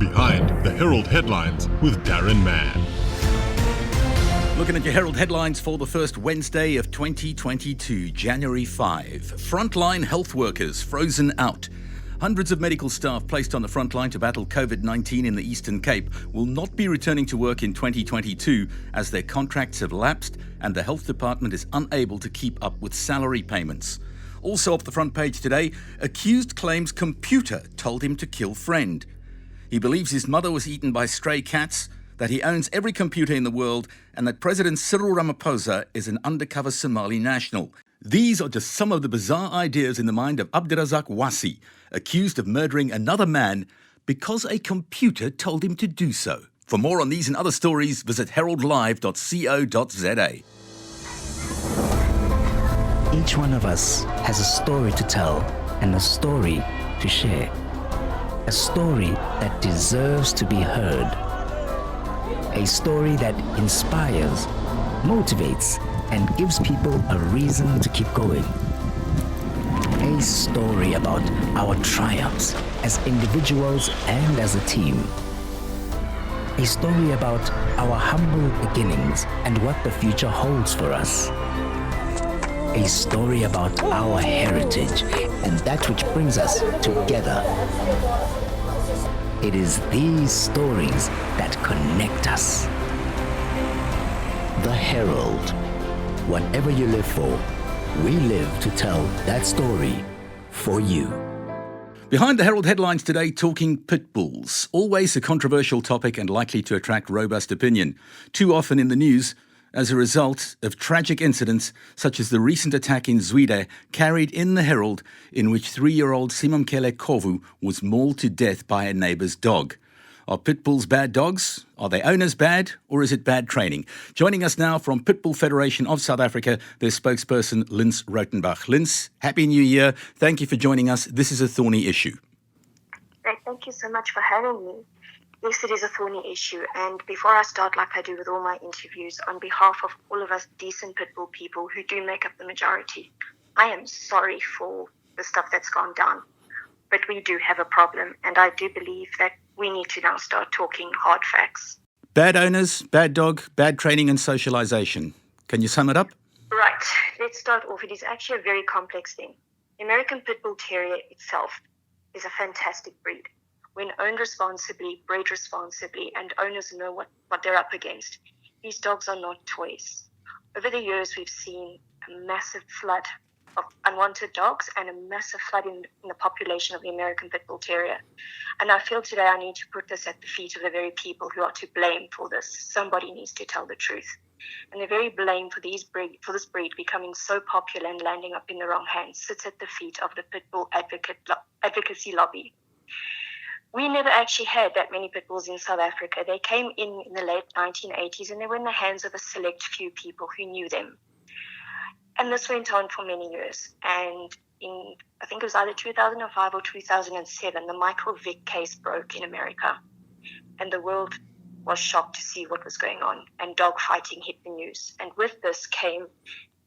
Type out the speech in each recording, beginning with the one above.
Behind The Herald Headlines with Daron Mann. Looking at your Herald headlines for the first Wednesday of 2022, January 5. Frontline health workers frozen out. Hundreds of medical staff placed on the front line to battle COVID-19 in the Eastern Cape will not be returning to work in 2022 as their contracts have lapsed and the health department is unable to keep up with salary payments. Also off the front page today, accused claims computer told him to kill friend. He believes his mother was eaten by stray cats, that he owns every computer in the world, and that President Cyril Ramaphosa is an undercover Somali national. These are just some of the bizarre ideas in the mind of Abdirazak Wasi, accused of murdering another man because a computer told him to do so. For more on these and other stories, visit heraldlive.co.za. Each one of us has a story to tell and a story to share. A story that deserves to be heard. A story that inspires, motivates, and gives people a reason to keep going. A story about our triumphs as individuals and as a team. A story about our humble beginnings and what the future holds for us. A story about our heritage and that which brings us together. It is these stories that connect us. The Herald. Whatever you live for, we live to tell that story for you. Behind the Herald headlines today, talking pit bulls. Always a controversial topic and likely to attract robust opinion. Too often in the news as a result of tragic incidents such as the recent attack in Zwide carried in the Herald, in which 3-year-old Simamkele Khovu was mauled to death by a neighbour's dog. Are pit bulls bad dogs? Are their owners bad? Or is it bad training? Joining us now from Pitbull Federation of South Africa, their spokesperson, Lins Rautenbach. Lins, Happy New Year. Thank you for joining us. This is a thorny issue. Great. Thank you so much for having me. Yes, it is a thorny issue. And before I start, like I do with all my interviews, on behalf of all of us decent pitbull people who do make up the majority, I am sorry for the stuff that's gone down. But we do have a problem, and I do believe that we need to now start talking hard facts. Bad owners, bad dog, bad training and socialization. Can you sum it up? Right. Let's start off. It is actually a very complex thing. The American Pit Bull Terrier itself is a fantastic breed. When owned responsibly, bred responsibly, and owners know what they're up against, these dogs are not toys. Over the years, we've seen a massive flood of unwanted dogs and a massive flood in the population of the American Pit Bull Terrier. And I feel today I need to put this at the feet of the very people who are to blame for this. Somebody needs to tell the truth. And the very blame for this breed becoming so popular and landing up in the wrong hands sits at the feet of the Pit Bull Advocacy lobby. We never actually had that many pit bulls in South Africa. They came in the late 1980s and they were in the hands of a select few people who knew them. And this went on for many years. And in, I think it was either 2005 or 2007, the Michael Vick case broke in America. And the world was shocked to see what was going on. And dog fighting hit the news. And with this came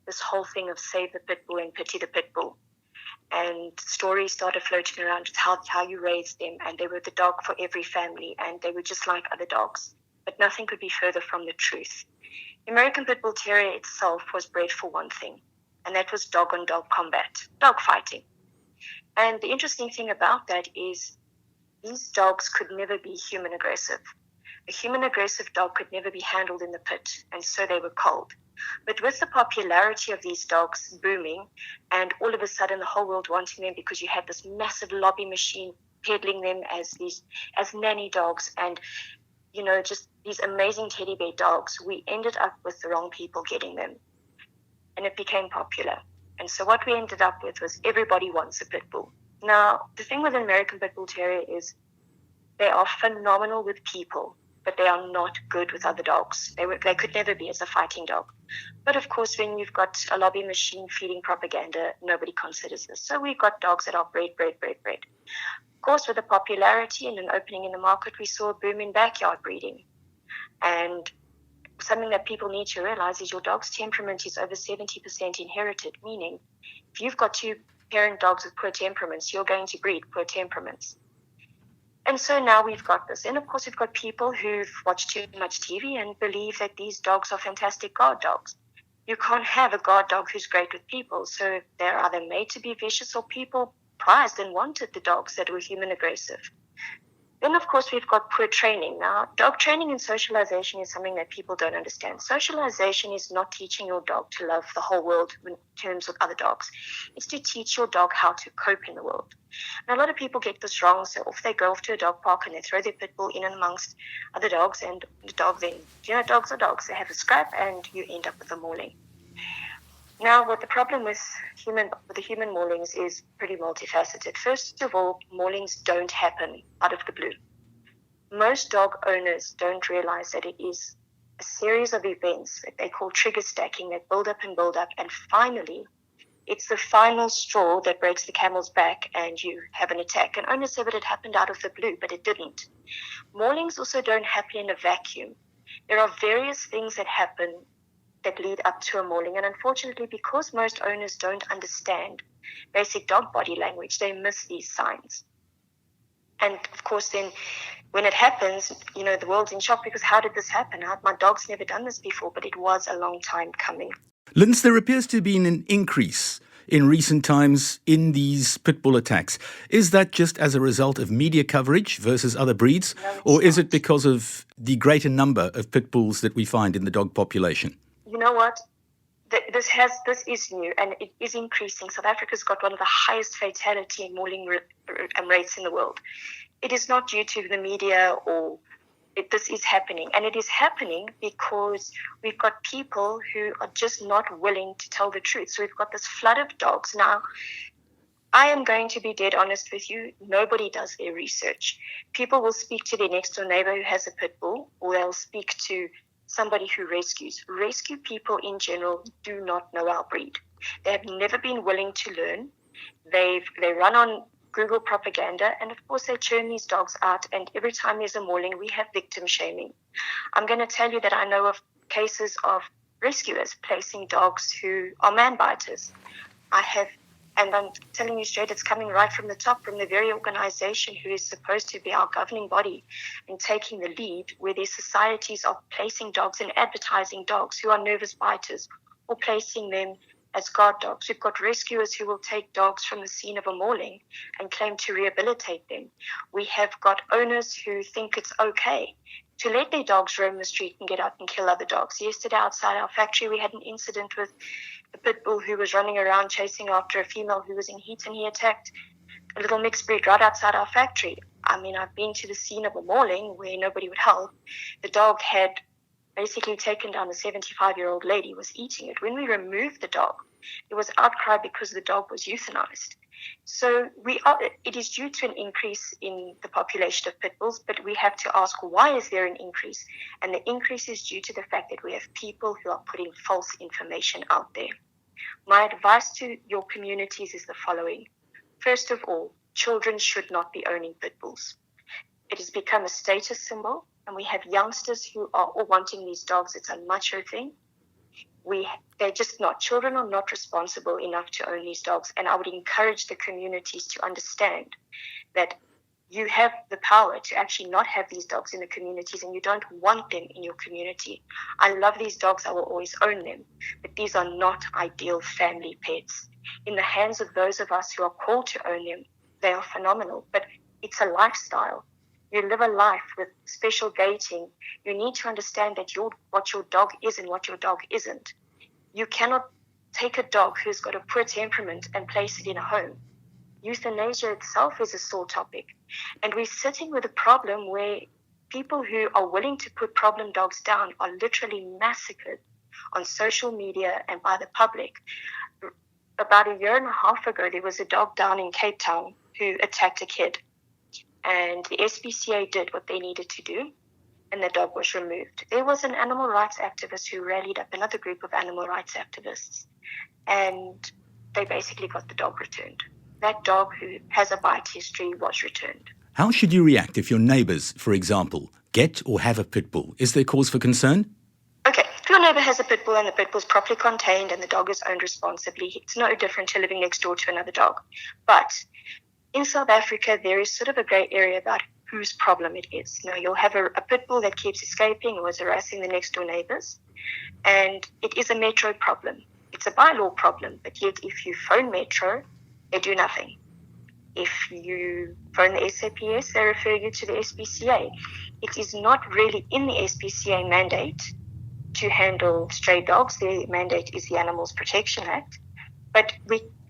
this whole thing of save the pit bull and pity the pit bull. And stories started floating around with how you raised them, and they were the dog for every family, and they were just like other dogs. But nothing could be further from the truth. The American Pit Bull Terrier itself was bred for one thing, and that was dog-on-dog combat, dog fighting. And the interesting thing about that is these dogs could never be human aggressive. A human aggressive dog could never be handled in the pit, and so they were culled. But with the popularity of these dogs booming, and all of a sudden the whole world wanting them because you had this massive lobby machine peddling them as nanny dogs and, you know, just these amazing teddy bear dogs, we ended up with the wrong people getting them. And it became popular. And so what we ended up with was everybody wants a pit bull. Now, the thing with an American Pit Bull Terrier is they are phenomenal with people, but they are not good with other dogs. They could never be as a fighting dog. But of course, when you've got a lobby machine feeding propaganda, nobody considers this. So we've got dogs that are bred. Of course, with the popularity and an opening in the market, we saw a boom in backyard breeding. And something that people need to realize is your dog's temperament is over 70% inherited, meaning if you've got two parent dogs with poor temperaments, you're going to breed poor temperaments. And so now we've got this. And of course, we've got people who've watched too much TV and believe that these dogs are fantastic guard dogs. You can't have a guard dog who's great with people. So they're either made to be vicious, or people prized and wanted the dogs that were human aggressive. Then, of course, we've got poor training. Now, dog training and socialization is something that people don't understand. Socialization is not teaching your dog to love the whole world in terms of other dogs. It's to teach your dog how to cope in the world. And a lot of people get this wrong. So off they go off to a dog park and they throw their pit bull in and amongst other dogs. And the dog then, dogs are dogs. They have a scrap and you end up with a mauling. Now, what the problem with the human maulings is pretty multifaceted. First of all, maulings don't happen out of the blue. Most dog owners don't realize that it is a series of events that they call trigger stacking that build up, and finally, it's the final straw that breaks the camel's back and you have an attack. And owners said that it happened out of the blue, but it didn't. Maulings also don't happen in a vacuum. There are various things that happen that lead up to a mauling. And unfortunately, because most owners don't understand basic dog body language, they miss these signs. And of course, then when it happens, the world's in shock because how did this happen? My dog's never done this before, but it was a long time coming. Lins, there appears to have been an increase in recent times in these pit bull attacks. Is that just as a result of media coverage versus other breeds? No, or is it because of the greater number of pit bulls that we find in the dog population? You know what? This is new and it is increasing. South Africa's got one of the highest fatality and mauling rates in the world. It is not due to the media this is happening. And it is happening because we've got people who are just not willing to tell the truth. So we've got this flood of dogs. Now, I am going to be dead honest with you. Nobody does their research. People will speak to their next door neighbor who has a pit bull, or they'll speak to somebody who rescues. Rescue people in general do not know our breed. They have never been willing to learn. They run on Google propaganda, and of course they churn these dogs out, and every time there's a mauling, we have victim shaming. I'm going to tell you that I know of cases of rescuers placing dogs who are man biters. And I'm telling you straight, it's coming right from the top, from the very organization who is supposed to be our governing body and taking the lead, where their societies are placing dogs and advertising dogs who are nervous biters or placing them as guard dogs. We've got rescuers who will take dogs from the scene of a mauling and claim to rehabilitate them. We have got owners who think it's okay to let their dogs roam the street and get out and kill other dogs. Yesterday outside our factory, we had an incident with a pit bull who was running around chasing after a female who was in heat, and he attacked a little mixed breed right outside our factory. I mean, I've been to the scene of a mauling where nobody would help. The dog had basically taken down a 75-year-old lady, was eating it. When we removed the dog, there was outcry because the dog was euthanized. So it is due to an increase in the population of pit bulls, but we have to ask, why is there an increase? And the increase is due to the fact that we have people who are putting false information out there. My advice to your communities is the following. First of all, children should not be owning pit bulls. It has become a status symbol, and we have youngsters who are all wanting these dogs. It's a macho thing. They're just not. Children are not responsible enough to own these dogs. And I would encourage the communities to understand that you have the power to actually not have these dogs in the communities, and you don't want them in your community. I love these dogs. I will always own them. But these are not ideal family pets. In the hands of those of us who are called to own them, they are phenomenal. But it's a lifestyle. You live a life with special gating. You need to understand that what your dog is and what your dog isn't. You cannot take a dog who's got a poor temperament and place it in a home. Euthanasia itself is a sore topic. And we're sitting with a problem where people who are willing to put problem dogs down are literally massacred on social media and by the public. About a year and a half ago, there was a dog down in Cape Town who attacked a kid. And the SPCA did what they needed to do, and the dog was removed. There was an animal rights activist who rallied up another group of animal rights activists, and they basically got the dog returned. That dog, who has a bite history, was returned. How should you react if your neighbours, for example, get or have a pit bull? Is there cause for concern? Okay, if your neighbour has a pit bull and the pit bull is properly contained and the dog is owned responsibly, it's no different to living next door to another dog. But in South Africa, there is sort of a grey area about whose problem it is. You'll have a pit bull that keeps escaping or is harassing the next door neighbors, and it is a metro problem. It's a bylaw problem, but yet if you phone Metro, they do nothing. If you phone the SAPS, they refer you to the SPCA. It is not really in the SPCA mandate to handle stray dogs. Their mandate is the Animals Protection Act. But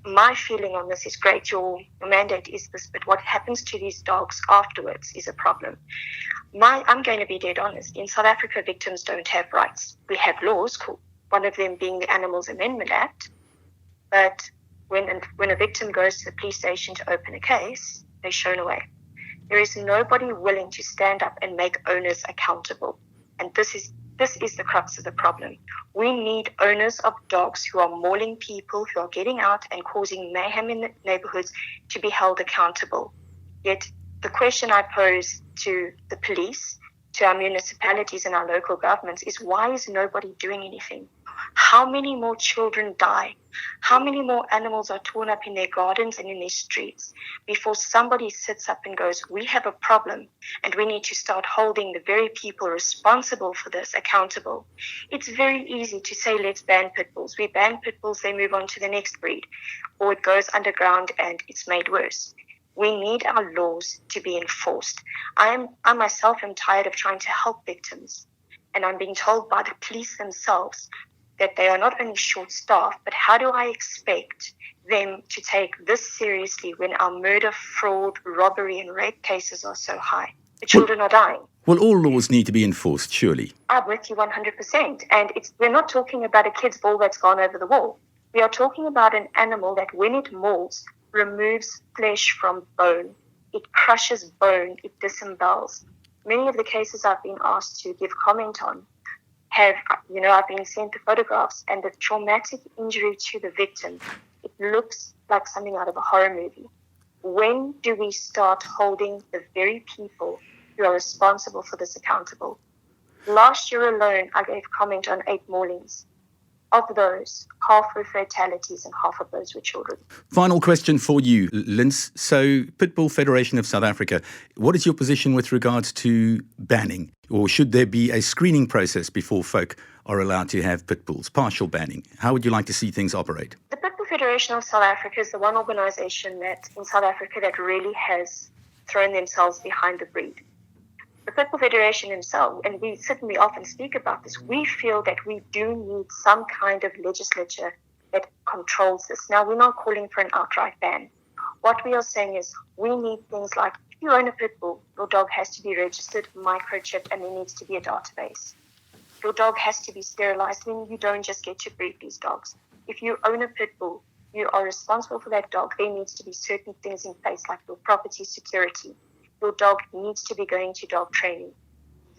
my feeling on this is great, your mandate is this, but what happens to these dogs afterwards is a problem. I'm going to be dead honest. In South Africa, victims don't have rights. We have laws, one of them being the Animals Amendment Act, but when a victim goes to the police station to open a case, they're shown away. There is nobody willing to stand up and make owners accountable. And this is the crux of the problem. We need owners of dogs who are mauling people, who are getting out and causing mayhem in the neighborhoods, to be held accountable. Yet the question I pose to the police, to our municipalities and our local governments is, why is nobody doing anything? How many more children die? How many more animals are torn up in their gardens and in their streets before somebody sits up and goes, we have a problem and we need to start holding the very people responsible for this accountable? It's very easy to say, let's ban pit bulls. We ban pit bulls, they move on to the next breed, or it goes underground and it's made worse. We need our laws to be enforced. I myself am tired of trying to help victims, and I'm being told by the police themselves that they are not only short-staffed, but how do I expect them to take this seriously when our murder, fraud, robbery and rape cases are so high? The children are dying. Well, all laws need to be enforced, surely. I'm with you 100%. And we're not talking about a kid's ball that's gone over the wall. We are talking about an animal that, when it mauls, removes flesh from bone. It crushes bone. It disembowels. Many of the cases I've been asked to give comment on I've been sent the photographs, and the traumatic injury to the victim, it looks like something out of a horror movie. When do we start holding the very people who are responsible for this accountable? Last year alone, I gave comment on 8 maulings. Of those, half were fatalities and half of those were children. Final question for you, Lins. So, Pitbull Federation of South Africa, what is your position with regards to banning? Or should there be a screening process before folk are allowed to have pit bulls? Partial banning. How would you like to see things operate? The Pitbull Federation of South Africa is the one organisation in South Africa that really has thrown themselves behind the breed. The Pitbull Federation himself, and we certainly often speak about this, we feel that we do need some kind of legislature that controls this. Now, we're not calling for an outright ban. What we are saying is we need things like, if you own a pit bull, your dog has to be registered, microchipped, and there needs to be a database. Your dog has to be sterilized, and you don't just get to breed these dogs. If you own a pit bull, you are responsible for that dog. There needs to be certain things in place, like your property security. Your dog needs to be going to dog training.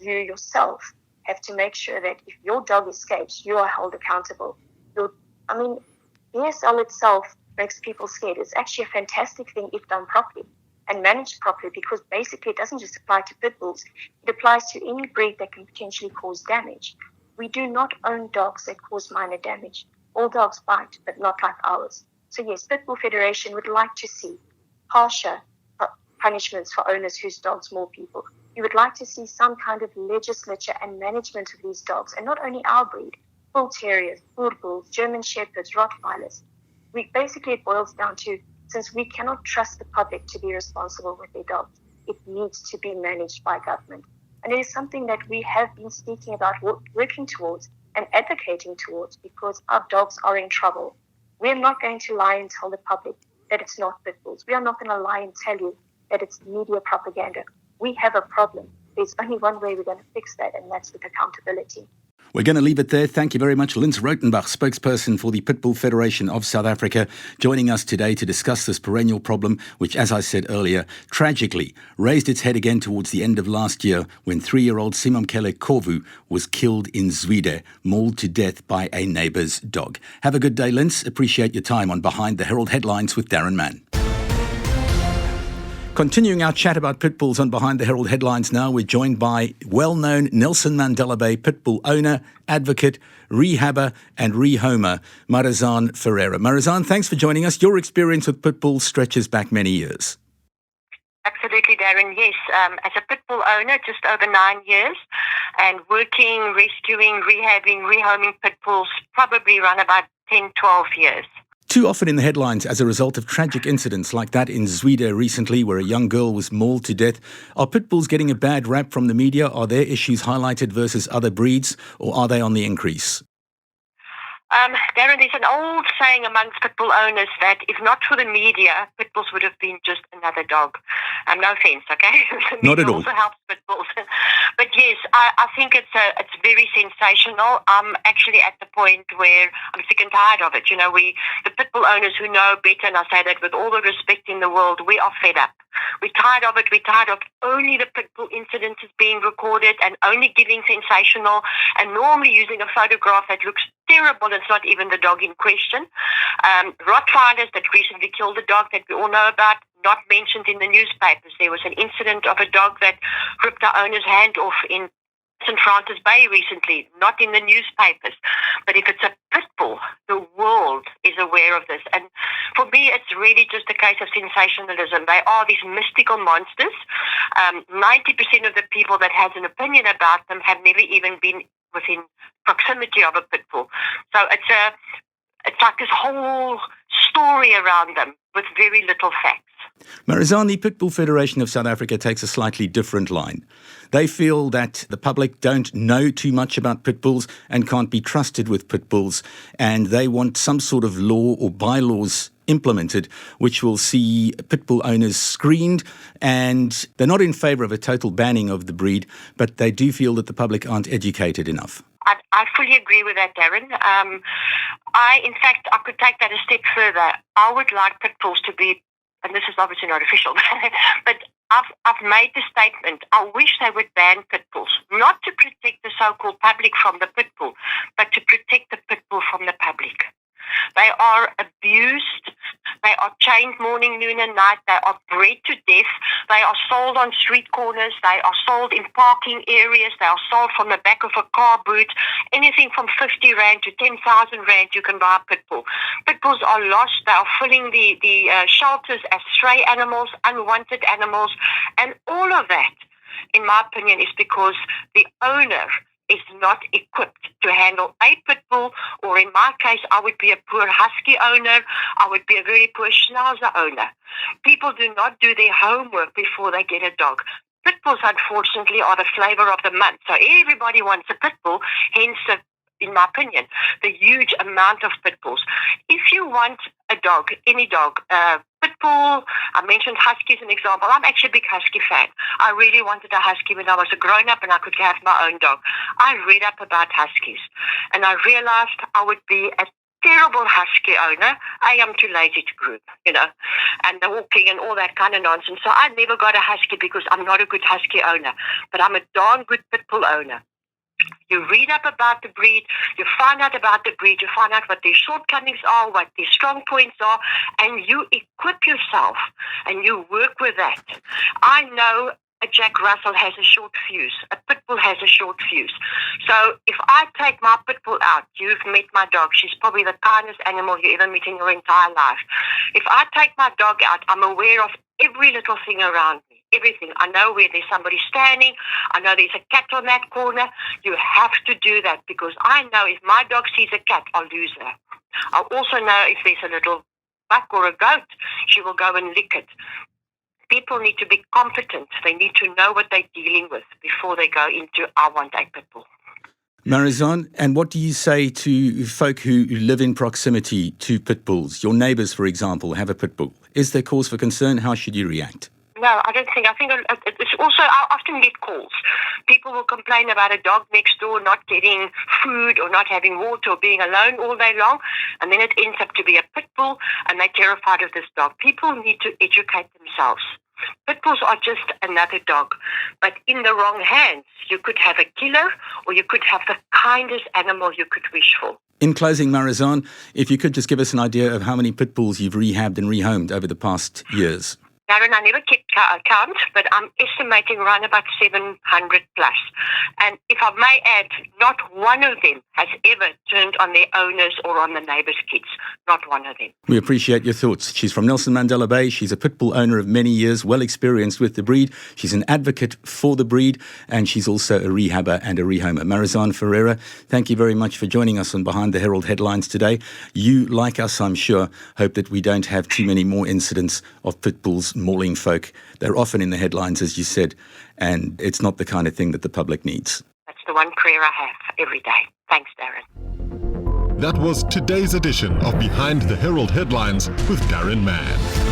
You yourself have to make sure that if your dog escapes, you are held accountable. BSL itself makes people scared. It's actually a fantastic thing if done properly and managed properly, because basically it doesn't just apply to pit bulls. It applies to any breed that can potentially cause damage. We do not own dogs that cause minor damage. All dogs bite, but not like ours. So yes, Pitbull Federation would like to see harsher punishments for owners whose dogs maul people. You would like to see some kind of legislature and management of these dogs, and not only our breed, bull terriers, boer bulls, German shepherds, Rottweilers. It boils down to, since we cannot trust the public to be responsible with their dogs, it needs to be managed by government. And it is something that we have been speaking about, working towards and advocating towards, because our dogs are in trouble. We're not going to lie and tell the public that it's not pit bulls. We are not going to lie and tell you that it's media propaganda. We have a problem. There's only one way we're going to fix that, and that's with accountability. We're going to leave it there. Thank you very much, Lins Rautenbach, spokesperson for the Pitbull Federation of South Africa, joining us today to discuss this perennial problem, which, as I said earlier, tragically raised its head again towards the end of last year when 3-year-old Simamkele Khovu was killed in Zwide, mauled to death by a neighbour's dog. Have a good day, Lins. Appreciate your time on Behind the Herald Headlines with Daron Mann. Continuing our chat about pit bulls on Behind the Herald Headlines now, we're joined by well-known Nelson Mandela Bay pit bull owner, advocate, rehabber and rehomer, Marizanne Ferreira. Marizanne, thanks for joining us. Your experience with pit bulls stretches back many years. Absolutely, Darren. Yes, as a pit bull owner, just over 9 years, and working, rescuing, rehabbing, rehoming pit bulls, probably run about 10, 12 years. Too often in the headlines as a result of tragic incidents like that in Zwide recently, where a young girl was mauled to death. Are pit bulls getting a bad rap from the media? Are their issues highlighted versus other breeds, or are they on the increase? Darren, there's an old saying amongst pit bull owners that if not for the media, pit bulls would have been just another dog. No offense, okay? The Not at media all. also helps pit bulls. But yes, I think it's very sensational. I'm actually at the point where I'm sick and tired of it. You know, the pit bull owners who know better, and I say that with all the respect in the world, we are fed up. We're tired of it. We're tired of only the pit bull incidents being recorded and only giving sensational and normally using a photograph that looks terrible. It's not even the dog in question. Rottweilers that recently killed a dog that we all know about, not mentioned in the newspapers. There was an incident of a dog that ripped our owner's hand off in Nelson Mandela Bay recently, not in the newspapers. But if it's a pit bull, the world is aware of this. And for me, it's really just a case of sensationalism. They are these mystical monsters. 90% of the people that has an opinion about them have never even been within proximity of a pit bull. So it's like this whole story around them with very little facts. Marizanne, the Pit Bull Federation of South Africa takes a slightly different line. They feel that the public don't know too much about pit bulls and can't be trusted with pit bulls, and they want some sort of law or bylaws implemented which will see pit bull owners screened, and they're not in favour of a total banning of the breed, but they do feel that the public aren't educated enough. I fully agree with that, Darren. In fact, I could take that a step further. I would like pit bulls to be, and this is obviously not official, but I've made the statement, I wish they would ban pit bulls, not to protect the so-called public from the pit bull, but to protect the pit bull from the public. They are abused. They are chained morning, noon and night. They are bred to death. They are sold on street corners. They are sold in parking areas. They are sold from the back of a car boot. Anything from 50 Rand to 10,000 Rand, you can buy a pit bull. Pit bulls are lost. They are filling the shelters as stray animals, unwanted animals. And all of that, in my opinion, is because the owner is not equipped to handle a pit bull, or in my case, I would be a poor husky owner. I would be a very poor schnauzer owner. People do not do their homework before they get a dog. Pit bulls, unfortunately, are the flavor of the month. So everybody wants a pit bull, hence, in my opinion, the huge amount of pit bulls. If you want a dog, any dog, pit bull, I mentioned husky as an example. I'm actually a big husky fan. I really wanted a husky when I was a grown-up and I could have my own dog. I read up about huskies and I realized I would be a terrible husky owner. I am too lazy to groom, and the walking and all that kind of nonsense. So I never got a husky because I'm not a good husky owner, but I'm a darn good pit bull owner. You read up about the breed, you find out about the breed, you find out what their shortcomings are, what their strong points are, and you equip yourself and you work with that. I know a Jack Russell has a short fuse. A pit bull has a short fuse. So if I take my pit bull out, you've met my dog. She's probably the kindest animal you ever meet in your entire life. If I take my dog out, I'm aware of every little thing around me. Everything. I know where there's somebody standing. I know there's a cat on that corner. You have to do that because I know if my dog sees a cat, I'll lose her. I also know if there's a little buck or a goat, she will go and lick it. People need to be competent. They need to know what they're dealing with before they go into, I want a pit bull. Marizanne, and what do you say to folk who live in proximity to pit bulls? Your neighbours, for example, have a pit bull. Is there cause for concern? How should you react? No, I don't think. I think it's also, I often get calls. People will complain about a dog next door not getting food or not having water or being alone all day long, and then it ends up to be a pit bull, and they're terrified of this dog. People need to educate themselves. Pit bulls are just another dog, but in the wrong hands, you could have a killer or you could have the kindest animal you could wish for. In closing, Marizanne, if you could just give us an idea of how many pit bulls you've rehabbed and rehomed over the past years. Darren, I never kept count, but I'm estimating around about 700 plus. And if I may add, not one of them has ever turned on their owners or on the neighbours' kids. Not one of them. We appreciate your thoughts. She's from Nelson Mandela Bay. She's a pit bull owner of many years, well experienced with the breed. She's an advocate for the breed, and she's also a rehabber and a rehomer. Marizanne Ferreira, thank you very much for joining us on Behind the Herald Headlines today. You, like us, I'm sure, hope that we don't have too many more incidents of pit bulls mauling folk. They're often in the headlines, as you said, and it's not the kind of thing that the public needs. That's the one prayer I have every day. Thanks, Darren. That was today's edition of Behind the Herald Headlines with Daron Mann.